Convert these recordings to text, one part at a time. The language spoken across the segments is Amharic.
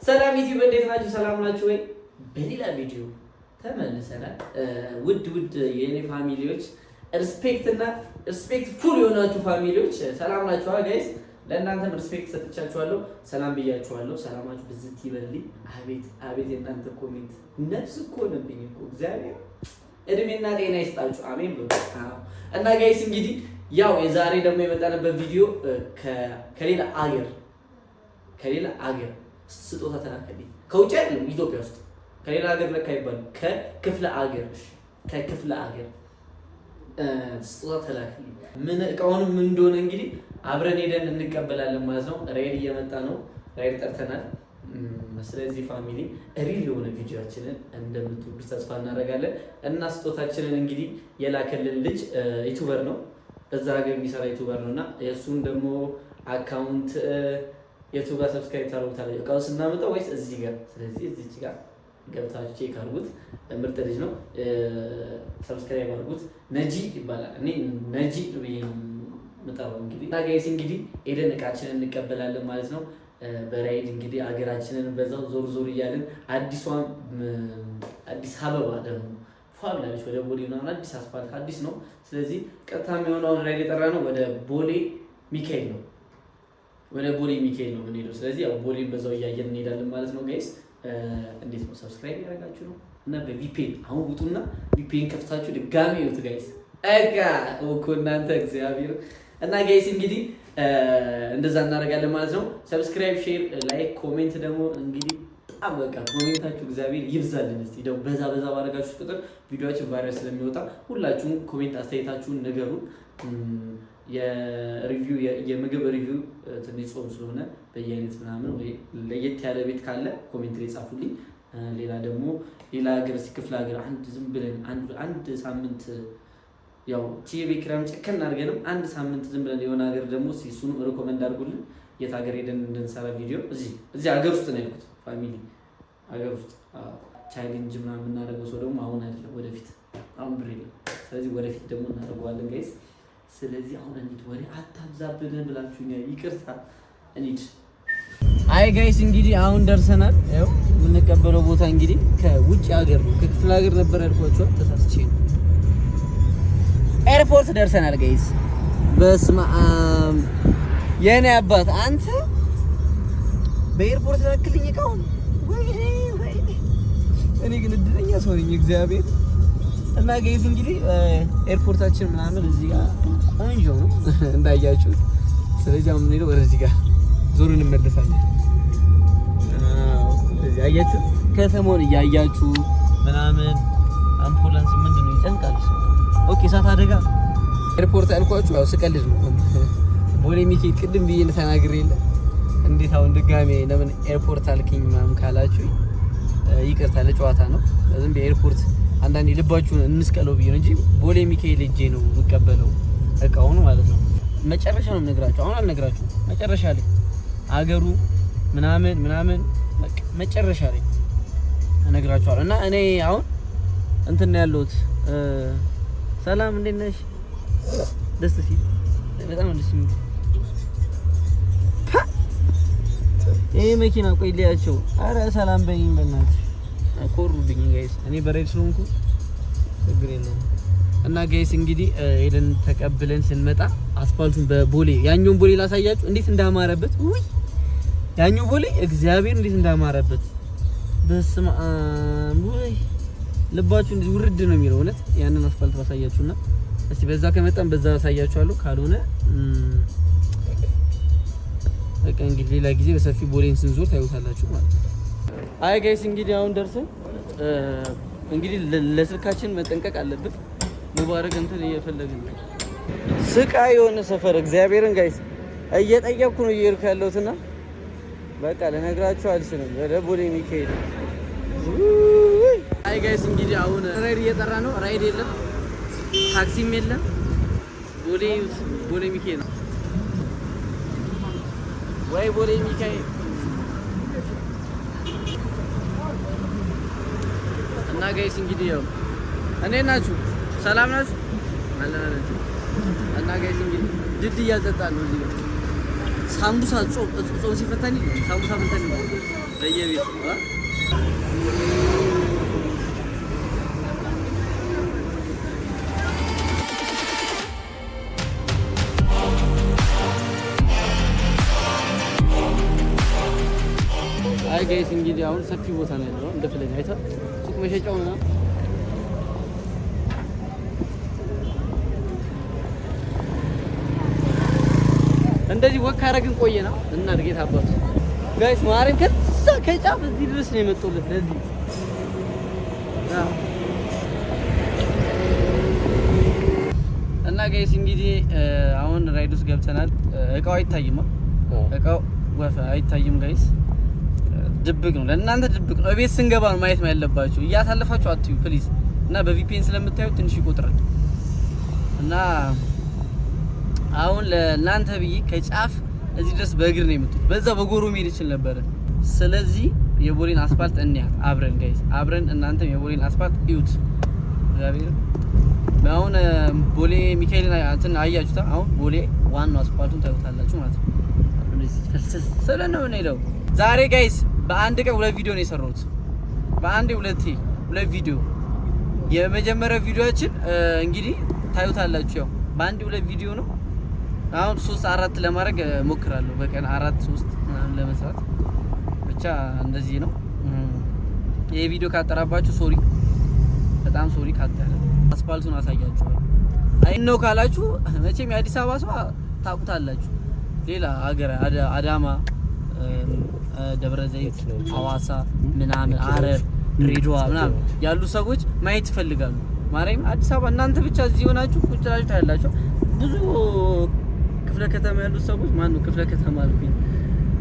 ሰላም ዩቲዩብ እንዴት ናችሁ? ሰላም ናችሁ ወይ? በሌላ ቪዲዮ ተመልሰናል። ውድ የኔ ፋሚሊዎች ሪስፔክት ፉል የሆናችሁ ፋሚሊዎች ሰላም ናችሁ ጋይስ? ለእናንተም ሪስፔክት ሰጥቻችኋለሁ፣ ሰላም ብያችኋለሁ። ሰላማችሁ ብዝት ይበልልኝ። አቤት የእናንተ ኮሜንት ነፍስ እኮ ነብኝ እኮ እግዚአብሔር እድሜና ጤና ይስጣችሁ። አሜን ብሎ እና ጋይስ እንግዲህ ያው የዛሬ ደግሞ የመጣንበት ቪዲዮ ከሌላ አገር ስጦታ ተላከልኝ። ከውጭ አይደለም ኢትዮጵያ ውስጥ ከሌላ ሀገር ለካ ይባል ከክፍለ ሀገር ስጦታ ተላከልኝ። ምን እቃውንም ምን እንደሆነ እንግዲህ አብረን ሄደን እንቀበላለን ማለት ነው። ራይድ እየመጣ ነው፣ ራይድ ጠርተናል። ስለዚህ ፋሚሊ ሪል የሆነ ቪዲዮአችንን እንደምትወዱ ተስፋ እናደርጋለን እና ስጦታችንን እንግዲህ የላከልን ልጅ ዩቲዩበር ነው፣ እዛ ሀገር የሚሰራ ዩቲዩበር ነውና የእሱን ደግሞ አካውንት የቱጋ ሰብስክራይብ ታደርጉታላችሁ እቃውን ስናመጣው ወይስ እዚህ ጋር? ስለዚህ እዚህ ጋር ገብታችሁ ቼክ አድርጉት። ምርጥ ልጅ ነው፣ ሰብስክራይብ አድርጉት። ነጂ ይባላል። እኔ ነጂ ብዬ ነው የምጠራው። እንግዲህ ጋይስ እንግዲህ ሄደን እቃችንን እንቀበላለን ማለት ነው። በራይድ እንግዲህ አገራችንን በዛው ዞር እያልን አዲስ አበባ ደግሞ ፋብላሽ ወደ ቦሌ ነው። አዲስ አስፋልት አዲስ ነው። ስለዚህ ቀጥታ የሚሆነውን ራይድ የጠራ ነው ወደ ቦሌ ሚካኤል ነው የምንሄደው። ስለዚህ ያው ቦሌን በዛው እያየን እንሄዳለን ማለት ነው ጋይስ። እንዴት ነው ሰብስክራይብ ያደረጋችሁ ነው እና በቪፒኤን አሁን ውጡና ቪፒኤን ከፍታችሁ ድጋሚ ይወጡ ጋይስ። እኮ እናንተ እግዚአብሔር እና ጋይስ እንግዲህ እንደዛ እናደርጋለን ማለት ነው። ሰብስክራይብ፣ ሼር፣ ላይክ፣ ኮሜንት ደግሞ እንግዲህ በጣም በቃ ኮሜንታችሁ እግዚአብሔር ይብዛልን። እስቲ ደግሞ በዛ ባደረጋችሁ ቁጥር ቪዲዮአችን ቫይራል ስለሚወጣ ሁላችሁም ኮሜንት አስተያየታችሁን ንገሩን። የምግብ ሪቪው ትንሽ ጾም ስለሆነ በየአይነት ምናምን ወይ ለየት ያለ ቤት ካለ ኮሜንት ላይ ጻፉልኝ። ሌላ ደግሞ ሌላ ሀገር ክፍለ ሀገር ዝም ብለን አንድ ሳምንት ያው ቤት ኪራይም ጨከን አድርገንም አንድ ሳምንት ዝም ብለን የሆነ ሀገር ደግሞ እሱንም ሪኮመንድ አድርጉልን። የት ሀገር ሄደን እንድንሰራ ቪዲዮ እዚህ ሀገር ውስጥ ነው ያልኩት ፋሚሊ፣ ሀገር ውስጥ ቻሌንጅ ምናምን የምናደርገው ሰው ደግሞ አሁን አይደለም ወደፊት፣ አሁን ብር የለም። ስለዚህ ወደፊት ደግሞ እናደርገዋለን ጋይስ። ስለዚህ አሁን እንሂድ፣ ወሬ አታብዛብን ብላችሁኛል፣ ይቅርታ እንሂድ። አይ ጋይስ እንግዲህ አሁን ደርሰናል። ያው የምንቀበለው ቦታ እንግዲህ ከውጭ ሀገር ነው፣ ከክፍለ ሀገር ነበር ያልኳችሁ፣ ተሳስቼ ነው። ኤርፖርት ደርሰናል ጋይስ። በስመ አብ የኔ አባት አንተ በኤርፖርት ላክልኝ እቃውን። ወይኔ እኔ ግን እድለኛ ሰው ነኝ እግዚአብሔር። እና ጋይስ እንግዲህ ኤርፖርታችን ምናምን እዚህ ጋር ቆንጆ ነው እንዳያችሁት። ስለዚህ አሁን እንሄደው ወደዚህ ጋር ዞር እንመለሳለን። እዚህ አያችሁ ከተማውን እያያችሁ ምናምን አምቡላንስ ምንድነው ይጨንቃል። ኦኬ እሳት አደጋ ኤርፖርት አልኳችሁ። ያው ስቀልድ ነው። ቦሌ ሚካኤል ቅድም ብዬ ተናግሬ የለ እንዴት አሁን ድጋሜ ለምን ኤርፖርት አልከኝ ምናምን ካላችሁ ይቅርታ፣ ለጨዋታ ነው። ዝም በኤርፖርት አንዳንዴ ልባችሁን እንስቀለው ብዬ ነው እንጂ ቦሌ ሚካኤል ሄጄ ነው የምቀበለው እቃውን ማለት ነው። መጨረሻ ነው የምነግራችሁ፣ አሁን አልነግራችሁም። መጨረሻ ላይ አገሩ ምናምን መጨረሻ ላይ እነግራችኋለሁ። እና እኔ አሁን እንትን ነው ያለሁት። ሰላም እንዴት ነሽ? ደስ ሲል በጣም ደስ የሚል ይሄ መኪና ቆይ ሊያቸው። አረ ሰላም በይኝ በእናትሽ። ኮሩብኝ ጋይስ፣ እኔ በሬድ ስለሆንኩ ችግር የለውም። እና ጋይስ እንግዲህ ሄደን ተቀብለን ስንመጣ አስፋልቱን በቦሌ ያኛውን ቦሌ ላሳያችሁ እንዴት እንዳማረበት። ውይ ያኛው ቦሌ እግዚአብሔር እንዴት እንዳማረበት በስመ አብ። ውይ ልባችሁ እንዴት ውርድ ነው የሚለው እውነት። ያንን አስፋልት ባሳያችሁና እስቲ በዛ ከመጣን በዛ አሳያችኋለሁ፣ ካልሆነ በቃ እንግዲህ ሌላ ጊዜ በሰፊ ቦሌን ስንዞር ታዩታላችሁ ማለት ነው። አይ ጋይስ እንግዲህ አሁን ደርሰን እንግዲህ ለስልካችን መጠንቀቅ አለብን። ሙባረክ እንትን እየፈለግን ነው። ስቃይ የሆነ ሰፈር እግዚአብሔርን ጋይስ እየጠየቅኩ ነው እየሄድኩ ያለሁትና በቃ ልነግራችሁ አልችልም። ወደ ቦሌ ሚካኤል። አይ ጋይስ እንግዲህ አሁን ራይድ እየጠራ ነው። ራይድ የለም፣ ታክሲም የለም። ቦሌ ሚካኤል ነው ወይ ቦሌ ሚካኤል። እና ጋይስ እንግዲህ ያው እንዴት ናችሁ? ሰላም ናችሁ? አለን። እና ጋይስ እንግዲህ ድድ እያጠጣን ነው እዚህ ጋር ሳምቡሳ ጾም ሲፈታኝ ሳምቡሳ በልተን ነው በየቤቱ አይ ጋይስ እንግዲህ አሁን ሰፊ ቦታ ነው ያለው እንደፈለገ አይተህ ሱቅ መሸጫው ነው እንደዚህ ወክ አረግን ቆየና እና ድጌት አባቱ ጋይስ ማረም ከዛ ከጫፍ እዚህ ድረስ ነው የመጡለት ለዚህ እና ጋይስ እንግዲህ አሁን ራይድ ውስጥ ገብተናል እቃው አይታይም እቃው ወፋ አይታይም ጋይስ ድብቅ ነው ለእናንተ ድብቅ ነው ቤት ስንገባ ነው ማየት ያለባችሁ እያሳለፋችሁ አትዩ ፕሊዝ እና በቪፒኤን ስለምታዩት ትንሽ ይቆጥራል እና አሁን ለእናንተ ብዬ ከጫፍ እዚህ ድረስ በእግር ነው የመጡት በዛ በጎሮ መሄድ ይችል ነበር ስለዚህ የቦሌን አስፋልት እንያት አብረን ጋይስ አብረን እናንተም የቦሌን አስፋልት እዩት እግዚአብሔር አሁን ቦሌ ሚካኤልን እንትን አያችሁታ አሁን ቦሌ ዋናው አስፋልቱን ታዩታላችሁ ማለት ነው እንደዚህ ፈልሰስ ስለነው ነው ዛሬ ጋይስ በአንድ ቀን ሁለት ቪዲዮ ነው የሰራሁት በአንድ ሁለት ቪዲዮ የመጀመሪያው ቪዲዮአችን እንግዲህ ታዩታላችሁ ያው በአንድ ሁለት ቪዲዮ ነው አሁን 3-4 ለማድረግ ሞክራለሁ በቀን 4-3 ምናምን ለመስራት ብቻ እንደዚህ ነው ይሄ ቪዲዮ ካጠራባችሁ ሶሪ በጣም ሶሪ ካጠረ አስፋልቱን አሳያችኋለሁ አይ ነው ካላችሁ መቼም የአዲስ አበባ ሰው ታውቁታላችሁ ሌላ ሀገር አዳማ ደብረ ዘይት ሐዋሳ ምናምን አረር ድሬዳዋ ምናምን ያሉ ሰዎች ማየት ይፈልጋሉ ማርያም አዲስ አበባ እናንተ ብቻ እዚህ ሆናችሁ ቁጭ ብላችሁ ታያላችሁ ብዙ ክፍለ ከተማ ያሉ ሰዎች ማነው ክፍለ ከተማ አልኩኝ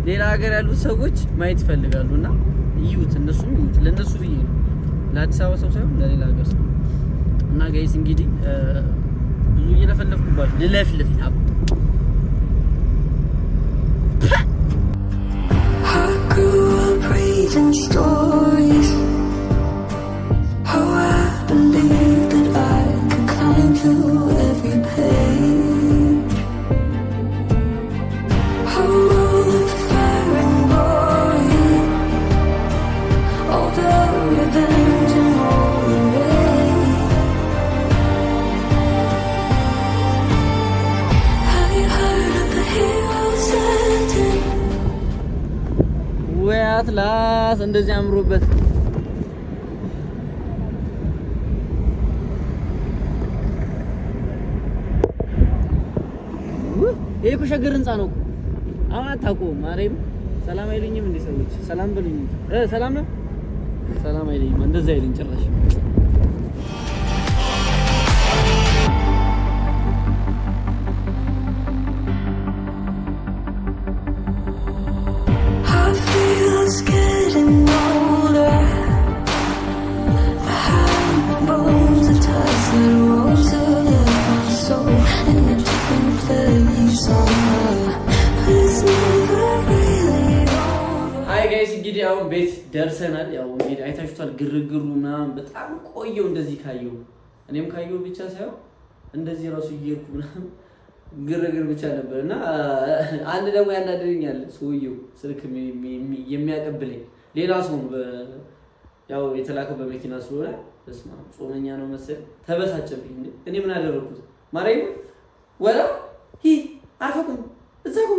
ሌላ ሀገር ያሉ ሰዎች ማየት ይፈልጋሉና ይዩት እነሱም ይዩት ለነሱ ብዬ ነው ለአዲስ አበባ ሰው ሳይሆን ለሌላ ሀገር ሰው እና ጋይስ እንግዲህ ብዙ እየለፈለፍኩባችሁ ልለፍልፍ reading stories how I believed that I could climb through every page how all the fire and glory all the revenge and all the rage have you heard of the heroes ending ወይ አትላስ እንደዚህ አምሮበት ይሄ እኮ ሸገር ህንጻ ነው አሁን አታውቁም ማርያም ሰላም አይሉኝም እንዴ ሰዎች ሰላም በሉኝ ሰላም ነው ሰላም አይሉኝም እንደዛ አይሉኝ ጭራሽ It's getting older. I have my bones attached to the road to live my soul in a different place somewhere. But it's never really over. Hi guys, እንግዲህ አሁን ቤት ደርሰናል። ያው እንግዲህ አይታችኋል ግርግሩ ምናምን በጣም ቆየው እንደዚህ ካየው እኔም ካየው ብቻ ሳይሆን እንደዚህ ራሱ እየሄድኩ ምናምን ግርግር ብቻ ነበርና አንድ ደግሞ ያናደረኛል ሰውየው ስልክ የሚያቀብለኝ ሌላ ሰው ያው የተላከው በመኪና ስለሆነ በስማ ጾመኛ ነው መሰል ተበሳጨብኝ እንዴ እኔ ምን አደረኩት ማርያም ወላ አፈቁም እዛው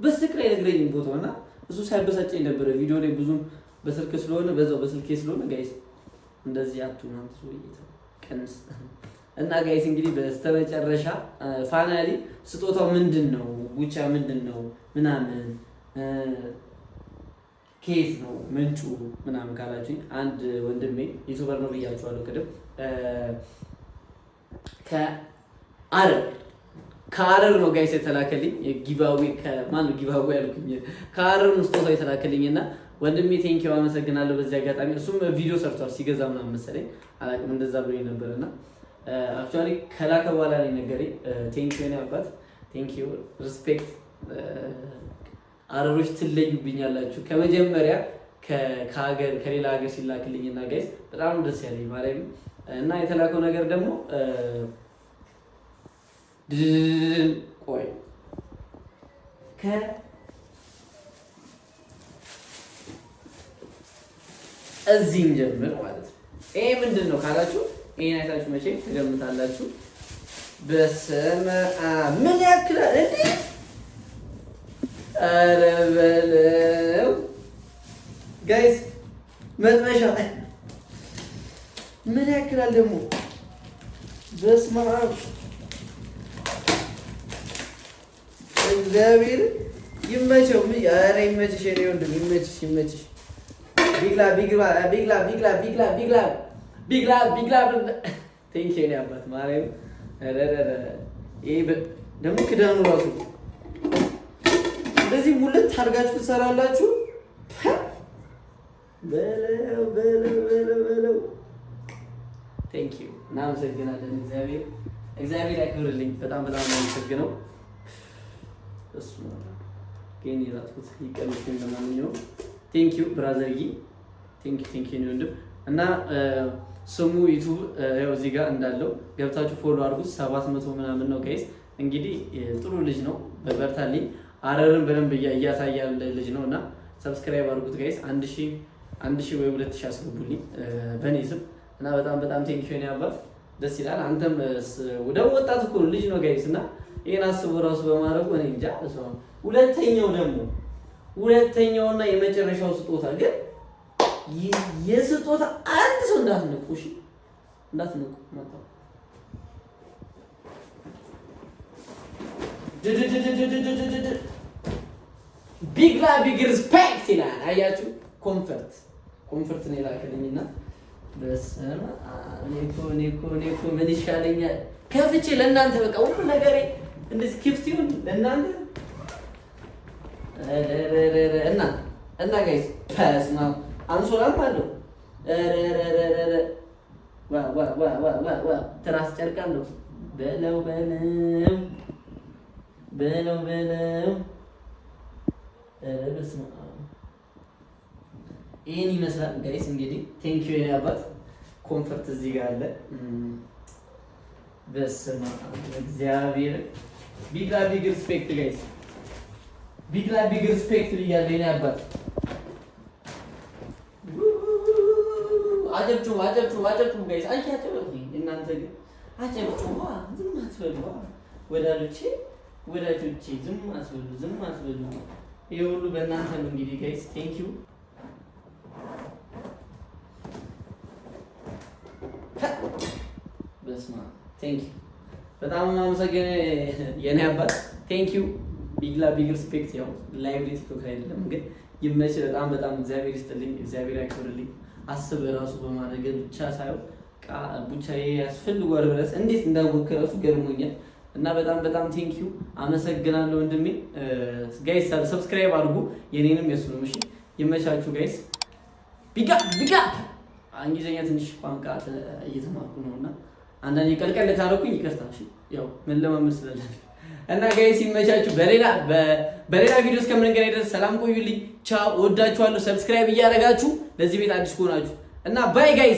በስልክ ላይ ነግረኝ ቦታውና እሱ ሳይበሳጨኝ ነበር ቪዲዮ ላይ ብዙም በስልክ ስለሆነ በዛው በስልኬ ስለሆነ ጋይስ እንደዚህ አትሁን አንተ ሰውዬ ቀንስ እና ጋይስ እንግዲህ በስተመጨረሻ ፋይናሊ ስጦታው ምንድነው ጉቻ ምንድነው ምናምን ኬስ ነው ምንጩ ምናምን ካላችሁኝ አንድ ወንድሜ ዩቲዩበር ነው ብያችኋለሁ ቅድም ከአረር ነው ጋይስ የተላከልኝ ጊቫዌ ከማን ጊቫዌ ያልኩኝ ከአረር ነው ስጦታው የተላከልኝና ወንድሜ ቴንኪው አመሰግናለሁ በዚህ አጋጣሚ እሱም ቪዲዮ ሰርቷል ሲገዛ ምናምን መሰለኝ አላውቅም እንደዛ ብሎኝ ነበርና አክቹአሊ ከላከ በኋላ ላይ ነገረኝ ቴንኪው ነው አባት ቴንኪው ሪስፔክት አረሮች ትለዩብኛላችሁ ከመጀመሪያ ከሀገር ከሌላ ሀገር ሲላክልኝና ጋይስ በጣም ደስ ያለኝ ማለት እና የተላከው ነገር ደግሞ ቆይ እዚህም ጀምር ማለት ነው። ይሄ ምንድን ነው ካላችሁ ይሄን አይታችሁ መቼ ትገምታላችሁ? በስመ አብ ምን ያክላል እንዴ! ኧረ በለው ጋይስ መጥበሻ ምን ያክላል ደግሞ በስመ አብ እግዚአብሔር ይመቸው። ኧረ ይመችሽ የእኔ ወንድም ይመችሽ። ቢግላ ቴንኪው የእኔ አባት ማርያም። ይሄ ደግሞ ክዳኑ ራሱ እንደዚህ ሙልት አድርጋችሁ ትሰራላችሁ። በለው ቴንኪው እናመሰግናለን። እግዚአብሔር ያክብርልኝ። በጣም አመሰግነው። እሱ ግን ይራጥኩት ይቀልኩኝ። ለማንኛውም ቴንኪው ብራዘርዬ ቴንኪው ነው ወንድም እና ስሙ ዩቲዩብ ያው እዚህ ጋር እንዳለው ገብታችሁ ፎሎ አድርጉት። 700 ምናምን ነው ጋይስ። እንግዲህ ጥሩ ልጅ ነው፣ በርታልኝ። አረርን በደንብ እያሳያል ልጅ ነው እና ሰብስክራይብ አድርጉት ጋይስ። 1000 ወይ 2000 አስገቡልኝ በኔ ስም እና በጣም ቴንኪው ነው አባት። ደስ ይላል። አንተም ወደ ወጣት እኮ ልጅ ነው ጋይስ እና ይሄን አስቦ ራሱ በማድረጉ እኔ እንጃ። ሁለተኛውና የመጨረሻው ስጦታ ግን የስጦታ አንድ ሰው እንዳትነቁ እሺ፣ እንዳትነቁ መጣው ቢግ ሪስፔክት ይላል። አያችሁ ኮንፈርት ነው የላከልኝና በስመ አብ እኔ እኮ ምን ይሻለኛል ከፍቼ ለእናንተ በቃ ሁሉ ነገሬ እንደዚህ ክፍት ይሁን ለእናንተ እና ጋይስ ፓስማ አንሶላም አለው ትራስ ጨርቅ አለው በለው በስመ አብ ይሄን ይመስላል ጋይስ። እንግዲህ ቴንኪው የኔ አባት። ኮንፈርት እዚህ ጋር አለ። በስመ አብ እግዚአብሔር ቢግ ሪስፔክት ጋይስ። ቢግ ሪስፔክት ብያለሁ የኔ አባት። አጨብጭቡ ጋይስ። አጨብጭቡ እናንተ ግን አጨብጭቡ። ዝም አትበሉ ወዳጆቼ ዝም አትበሉ። ይሄ ሁሉ በእናንተ ነው እንግዲህ ጋይስ። ቴንኪው በስመ አብ ቴንኪው በጣም አመሰግናለሁ የኔ አባት። ቴንኪው ቢግ ሪስፔክት። ያው ላይቭ ቲክቶክ አይደለም ግን ይመች። በጣም እግዚአብሔር ይስጥልኝ፣ እግዚአብሔር ያክብርልኝ። አስብ ራሱ በማድረግ ብቻ ሳይሆን ቡቻዬ ያስፈልጓል ብለህ እንዴት እንዳወቅህ ራሱ ገርሞኛል እና በጣም ቴንኪው አመሰግናለሁ ወንድሜ። ጋይስ ሰብስክራይብ አድርጉ የኔንም የሱንም። እሺ ይመቻችሁ ጋይስ። ቢጋ እንግሊዘኛ ትንሽ ቋንቋ እየተማርኩ ነውና አንዳንዴ ቀልቀል ካደረኩኝ ይቅርታ። እሺ ያው ምን ለማመስለል እና ጋይስ ይመቻችሁ። በሌላ ቪዲዮ እስከምንገናኝ ድረስ ሰላም ቆዩልኝ። ቻው፣ ወዳችኋለሁ። ሰብስክራይብ እያደረጋችሁ ለዚህ ቤት አዲስ ከሆናችሁ እና ባይ ጋይስ።